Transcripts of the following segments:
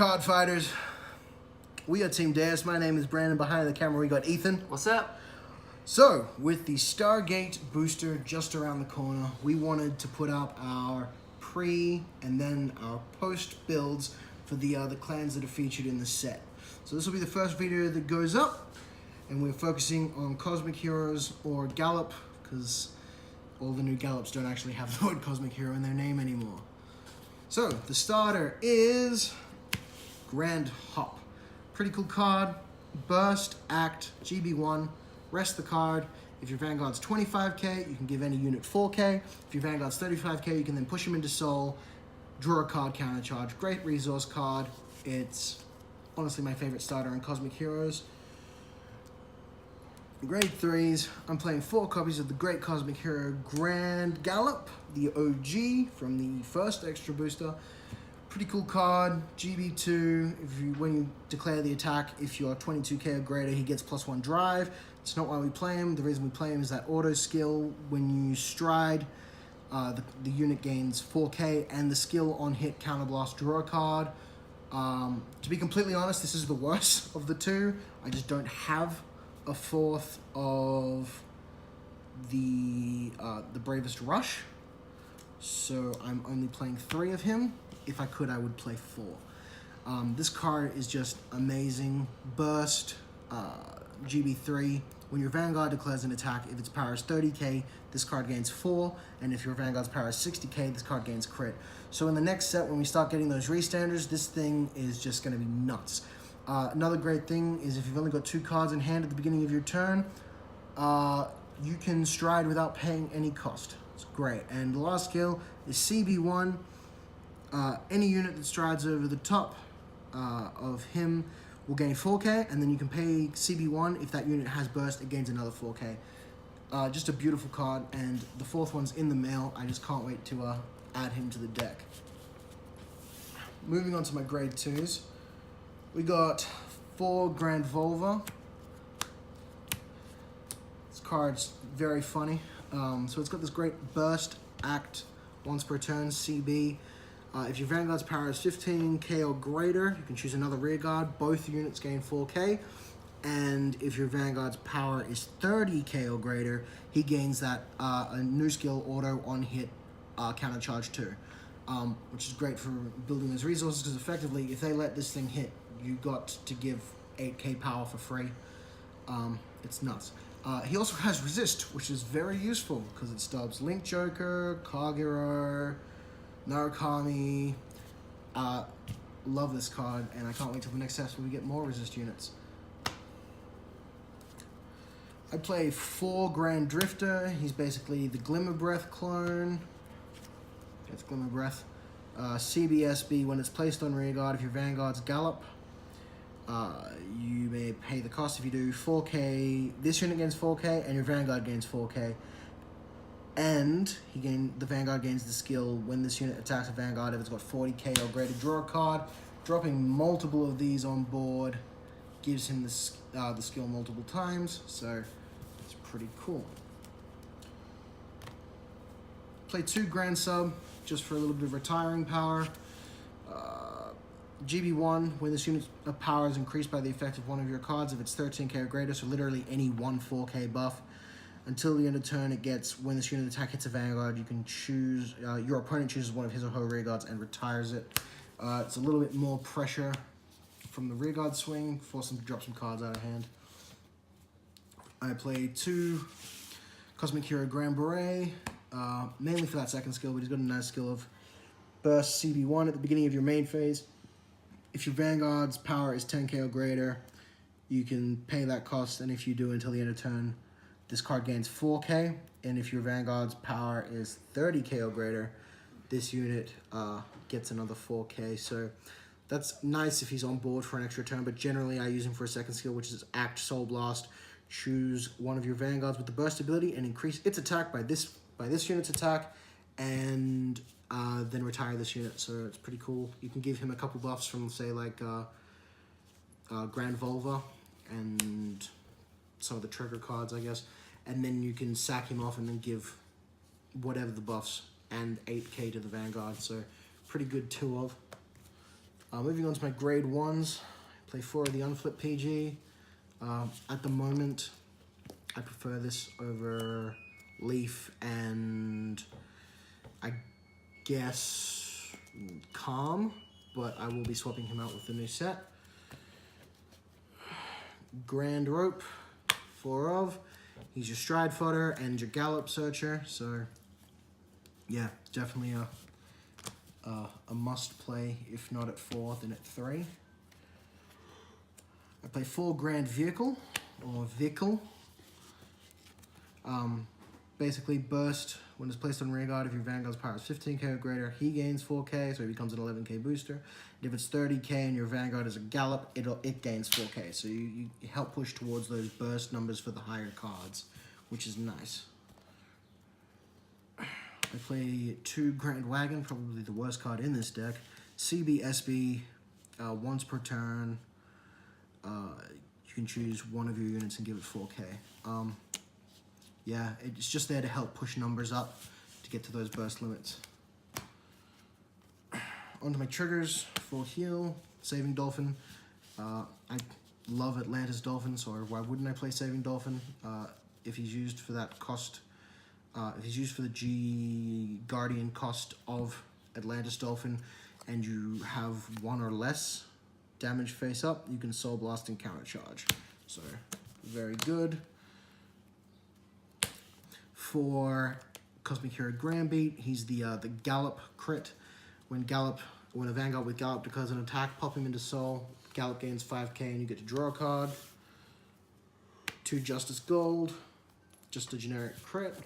Card Fighters? We are Team Deus. My name is Brandon. Behind the camera, we got Ethan. What's up? So, with the Stargate booster just around the corner, we wanted to put up our pre and then our post builds for the clans that are featured in the set. So this will be the first video that goes up, and we're focusing on Cosmic Heroes or Gallop, because all the new Gallops don't actually have the word Cosmic Hero in their name anymore. So, the starter is Grand Hop. Pretty cool card. Burst, Act, GB1. Rest the card. If your Vanguard's 25k, you can give any unit 4k. If your Vanguard's 35k, you can then push him into Soul, draw a card, counter charge. Great resource card. It's honestly my favorite starter in Cosmic Heroes. Grade 3s, I'm playing 4 copies of the Great Cosmic Hero Grand Gallop, the OG from the first extra booster. Pretty cool card. GB2, when you declare the attack, if you're 22k or greater, he gets +1 drive. It's not why we play him. The reason we play him is that auto skill, when you stride, the unit gains 4k, and the skill on hit counterblast, draw a card. To be completely honest, this is the worst of the two. I just don't have a fourth of the Bravest Rush, so I'm only playing 3 of him. If I could, I would play 4. This card is just amazing. Burst, GB3. When your Vanguard declares an attack, if its power is 30k, this card gains 4, and if your Vanguard's power is 60k, this card gains crit. So in the next set, when we start getting those restandards, this thing is just going to be nuts. Another great thing is if you've only got 2 cards in hand at the beginning of your turn, you can stride without paying any cost. It's great. And the last skill is CB1. Any unit that strides over the top of him will gain 4k, and then you can pay CB1. If that unit has burst, it gains another 4k. Just a beautiful card, and the 4th one's in the mail. I just can't wait to add him to the deck. Moving on to my grade 2s. We got 4 Grand Volva. This card's very funny. So it's got this great burst, act, once per turn, CB. If your Vanguard's power is 15k or greater, you can choose another rear guard. Both units gain 4k. And if your Vanguard's power is 30k or greater, he gains that a new skill auto on hit counter charge 2. Which is great for building those resources, because effectively, if they let this thing hit, you got to give 8k power for free. It's nuts. He also has resist, which is very useful because it stops Link Joker, Kagero, Narukami. Love this card, and I can't wait till the next set when we get more resist units. I play 4 Grand Drifter. He's basically the Glimmer Breath clone. It's Glimmer Breath. CBSB, when it's placed on rearguard, if your Vanguard's Gallop, you may pay the cost. If you do 4k, this unit gains 4k, and your Vanguard gains 4k. And the Vanguard gains the skill when this unit attacks a Vanguard if it's got 40k or greater. Draw a card. Dropping multiple of these on board gives him the skill multiple times, so it's pretty cool. Play 2 Grand Sub, just for a little bit of retiring power. GB1, when this unit's power is increased by the effect of one of your cards, if it's 13k or greater, so literally any 1 4k buff. Until the end of turn, it gets, when this unit attack hits a Vanguard, you can choose, your opponent chooses one of his or her rear guards and retires it. It's a little bit more pressure from the rear guard swing, force him to drop some cards out of hand. I play 2 Cosmic Hero Grand Beret, mainly for that second skill, but he's got a nice skill of Burst CB1 at the beginning of your main phase. If your Vanguard's power is 10k or greater, you can pay that cost, and if you do until the end of turn, this card gains 4k, and if your Vanguard's power is 30k or greater, this unit gets another 4k. So that's nice if he's on board for an extra turn, but generally I use him for a second skill, which is Act Soul Blast. Choose one of your Vanguards with the burst ability and increase its attack by this unit's attack, and then retire this unit. So it's pretty cool. You can give him a couple buffs from, say, like Grand Volva and some of the trigger cards, I guess, and then you can sack him off and then give whatever the buffs and 8k to the Vanguard. So pretty good 2 of. Moving on to my grade 1s. Play 4 of the unflipped PG. At the moment, I prefer this over Leaf and I guess Calm, but I will be swapping him out with the new set. Grand Rope, 4 of. He's your stride fodder and your gallop searcher, so yeah, definitely a must play, if not at 4, then at 3. I play 4 Grand Vehicle, or Vehicle. Basically, burst when it's placed on rearguard. If your Vanguard's power is 15k or greater, he gains 4k, so he becomes an 11k booster. And if it's 30k and your Vanguard is a gallop, it gains 4k. So you help push towards those burst numbers for the higher cards, which is nice. I play 2 Grand Wagon, probably the worst card in this deck. CB, SB, once per turn. You can choose one of your units and give it 4k. Yeah, it's just there to help push numbers up to get to those burst limits. Onto my triggers for heal, Saving Dolphin. I love Atlantis Dolphin, so why wouldn't I play Saving Dolphin if he's used for that cost? If he's used for the G Guardian cost of Atlantis Dolphin, and you have 1 or less damage face up, you can Soul Blast and counter charge. So very good. For Cosmic Hero Grandbeat, he's the Gallop crit. When a Vanguard with Gallop declares an attack, pop him into Soul. Gallop gains 5k and you get to draw a card. 2 Justice Gold, just a generic crit.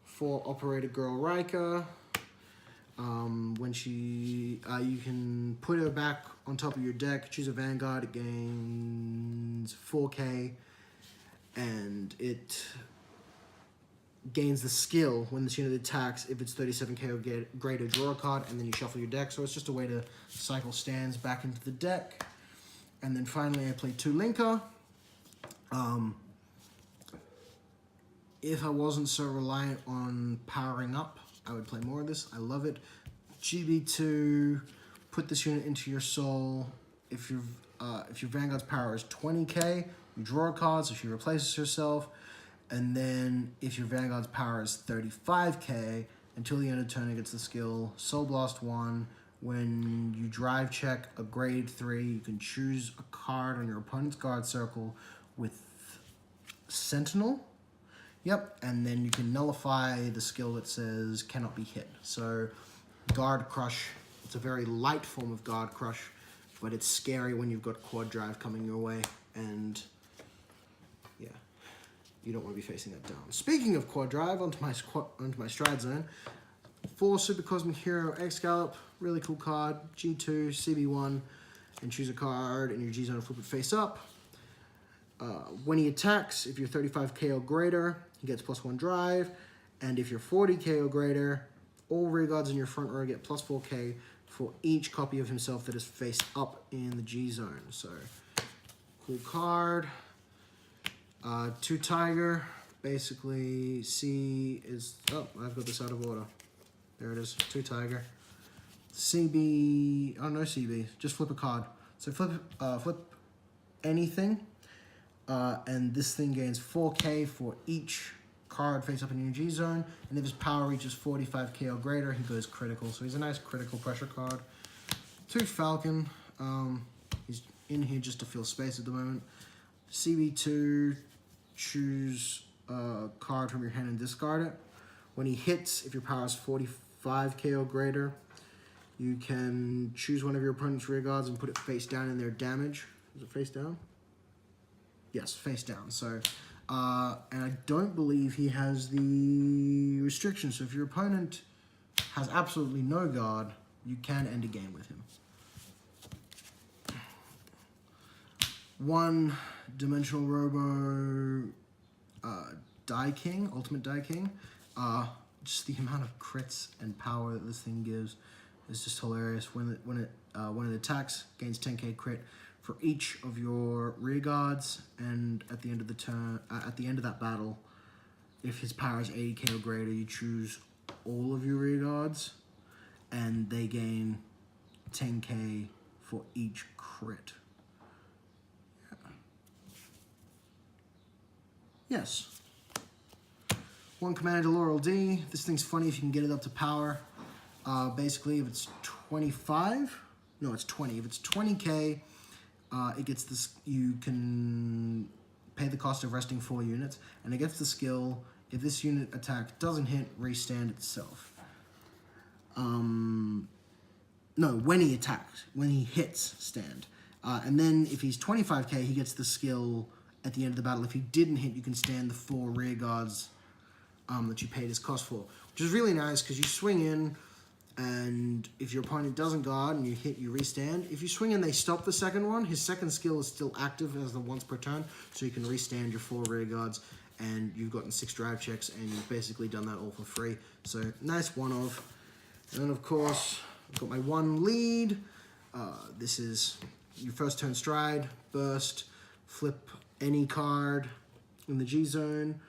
4 Operator Girl Rika. When she, you can put her back on top of your deck, choose a Vanguard, it gains 4k, and it gains the skill when this unit attacks. If it's 37k or greater, draw a card, and then you shuffle your deck. So it's just a way to cycle stands back into the deck. And then finally I play 2 Linker. If I wasn't so reliant on powering up, I would play more of this. I love it. GB2, put this unit into your soul. If your Vanguard's power is 20k, you draw a card, so she replaces herself. And then if your Vanguard's power is 35k, until the end of turn it gets the skill Soul Blast 1. When you drive check a grade 3, you can choose a card on your opponent's guard circle with Sentinel. Yep, and then you can nullify the skill that says cannot be hit. So Guard Crush, it's a very light form of Guard Crush, but it's scary when you've got Quad Drive coming your way, and yeah, you don't want to be facing that down. Speaking of Quad Drive, onto my Stride Zone. 4 Super Cosmic Hero X Gallop, really cool card. G2, CB1, and choose a card in your G Zone, flip it face up. When he attacks, if you're 35k or greater, he gets +1 drive, and if you're 40k or greater, all rear guards in your front row get +4k for each copy of himself that is faced up in the G Zone. So, cool card. 2 Tiger, basically C is, oh, I've got this out of order. There it is, 2 Tiger. CB, oh no CB, just flip a card. So flip anything. And this thing gains 4k for each card face up in your G Zone, and if his power reaches 45k or greater, he goes critical. So he's a nice critical pressure card. 2 Falcon, he's in here just to fill space at the moment. CB2, choose a card from your hand and discard it. When he hits, if your power is 45k or greater, you can choose one of your opponent's rear guards and put it face down in their damage. Is it face down? Yes, face down. So, and I don't believe he has the restriction. So if your opponent has absolutely no guard, you can end a game with him. 1 Dimensional Robo Die King, Ultimate Die King. Just the amount of crits and power that this thing gives is just hilarious. When it attacks, gains 10k crit for each of your rear guards, and at the end of the turn, at the end of that battle, if his power is 80k or greater, you choose all of your rear guards, and they gain 10k for each crit. Yeah. Yes. 1 Commander Laurel D. This thing's funny if you can get it up to power. Basically, if it's 25, no, it's 20. If it's 20k, it gets this. You can pay the cost of resting 4 units, and it gets the skill. If this unit attack doesn't hit, restand itself. No, when he attacks, when he hits, stand. And then if he's 25k, he gets the skill at the end of the battle. If he didn't hit, you can stand the 4 rear guards that you paid his cost for, which is really nice because you swing in, and if your opponent doesn't guard and you hit, you restand. If you swing in, they stop the second one. His second skill is still active as the once per turn, so you can restand your 4 rear guards, and you've gotten 6 drive checks, and you've basically done that all for free. So nice one-off. And then of course, I've got my 1 lead. This is your first turn stride, burst, flip any card in the G zone.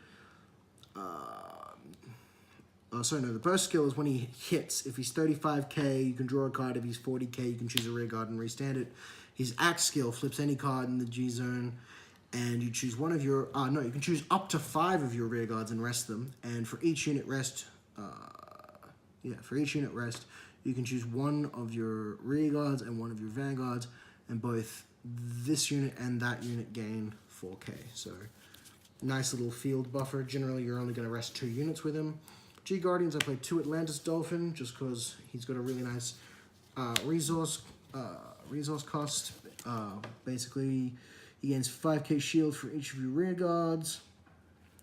Sorry, no, the burst skill is when he hits. If he's 35k, you can draw a card. If he's 40k, you can choose a rear guard and restand it. His axe skill flips any card in the G zone, and you choose one of your, no, you can choose up to 5 of your rear guards and rest them. And for each unit rest, for each unit rest, you can choose one of your rear guards and one of your vanguards, and both this unit and that unit gain 4k. So nice little field buffer. Generally, you're only going to rest 2 units with him. G Guardians, I played 2 Atlantis Dolphin just because he's got a really nice resource cost. Basically, he gains 5k shield for each of your rear guards,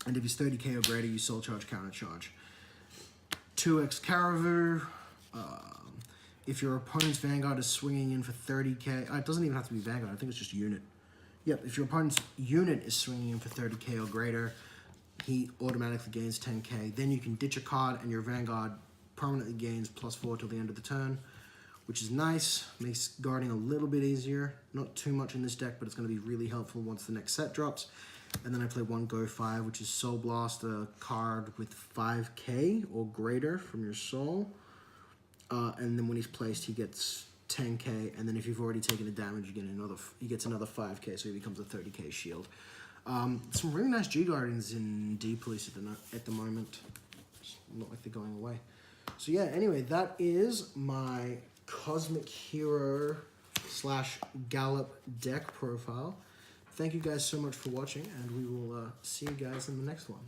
and if he's 30k or greater, you soul charge, counter charge. 2x Caravu. If your opponent's Vanguard is swinging in for 30k, it doesn't even have to be Vanguard, I think it's just unit. Yep, if your opponent's unit is swinging in for 30k or greater, he automatically gains 10k. Then you can ditch a card, and your Vanguard permanently gains +4 till the end of the turn, which is nice. Makes guarding a little bit easier. Not too much in this deck, but it's going to be really helpful once the next set drops. And then I play 1 Go 5, which is Soul Blast, a card with 5k or greater from your soul. And then when he's placed, he gets 10k. And then if you've already taken the damage, he gets another 5k, so he becomes a 30k shield. Some really nice G Guardians in D Police at the moment. It's not like they're going away. So yeah, anyway, that is my Cosmic Hero / Gallop deck profile. Thank you guys so much for watching, and we will see you guys in the next one.